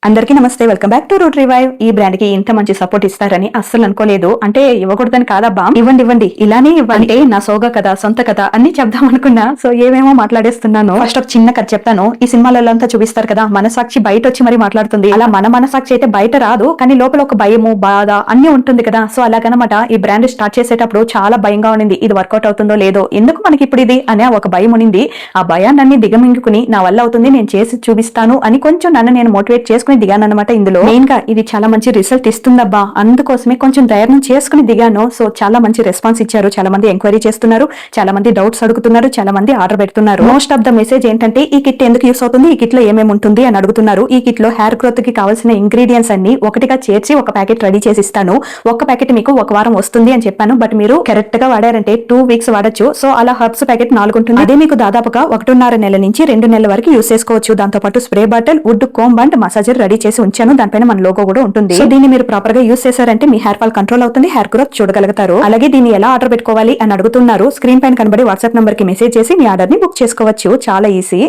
అందరికీ నమస్తే, welcome back to root revive. ఈ బ్రాండ్ కి ఇంత మంచి సపోర్ట్ ఇస్తారని అస్సలు అనుకోలేదు. అంటే ఇవ్వకూడదని కాదబ్బా, ఇవ్వండి ఇలానే ఇవ్వండి. నా సోగ కథ, సొంత కథ అన్ని చెప్దాం అనుకున్నా. సో ఏమేమో మాట్లాడేస్తున్నాను. ఫస్ట్ ఒక చిన్న కథ చెప్తాను. ఈ సినిమాలలో అంతా చూపిస్తారు కదా, మనసాక్షి బయట వచ్చి మరి మాట్లాడుతుంది. అలా మన మనసాక్షి అయితే బయట రాదు, కానీ లోపల ఒక భయము, బాధ అన్ని ఉంటుంది కదా. సో అలాగనమాట ఈ బ్రాండ్ స్టార్ట్ చేసేటప్పుడు చాలా భయంగా ఉండింది. ఇది వర్కౌట్ అవుతుందో లేదో, ఎందుకు మనకి ఇప్పుడు ఇది అనే ఒక భయం ఉండింది. ఆ భయాన్ని దిగమింగుకుని నా వల్ల అవుతుంది, నేను చేసి చూపిస్తాను అని కొంచెం నన్ను నేను మోటివేట్ చేసుకుని దిగాను అనమాట. ఇందులో మెయిన్ గా ఇది చాలా మంచి రిజల్ట్ ఇస్తుందబ్బా, అందుకోసమే కొంచెం ధైర్యం చేసుకుని దిగాను. సో చాలా మంచి రెస్పాన్స్ ఇచ్చారు. చాలా మంది ఎంక్వైరీ చేస్తున్నారు, చాలా మంది డౌట్స్ అడుగుతున్నారు, చాలా మంది ఆర్డర్ పెడుతున్నారు. మోస్ట్ ఆఫ్ ద మెసేజ్ ఏంటంటే ఈ కిట్ ఎందుకు యూస్ అవుతుంది, ఈ కిట్ లో ఏమేమి ఉంటుంది అని అడుగుతున్నారు. ఈ కిట్ లో హెయిర్ గ్రోత్ కి కావాల్సిన ఇంగ్రీడియంట్స్ అన్ని ఒకటిగా చేర్చి ఒక ప్యాకెట్ రెడీ చేసి ఇస్తాను. ఒక ప్యాకెట్ మీకు ఒక వారం వస్తుంది అని చెప్పాను. బట్ మీరు కరెక్ట్ గా వాడారంటే 2 వీక్స్ వాడచ్చు. సో అలా హర్బ్స్ ప్యాకెట్ 4 ఉంటుంది. అదే మీకు దాదాపుగా 1.5 నెలల నుంచి 2 నెలల వరకు యూస్ చేసుకోవచ్చు. దాంతో పాటు spray bottle, wood comb and massager ready చేసి ఉంచాను. దానిపైన మన లోగో కూడా ఉంటుంది. సో దీన్ని మీరు ప్రాపర్ గా యూస్ చేశారంటే మీ హెయిర్ ఫాల్ కంట్రోల్ అవుతుంది, హెయిర్ గ్రోత్ చూడగలుగుతారు. అలాగే దీన్ని ఎలా ఆర్డర్ పెట్టుకోవాలి అని అడుగుతున్నారు. స్క్రీన్ పైన కనబడి వాట్సాప్ నంబర్ కి మెసేజ్ చేసి మీ ఆర్డర్ ని బుక్ చేసుకోవచ్చు. చాలా ఈజీ.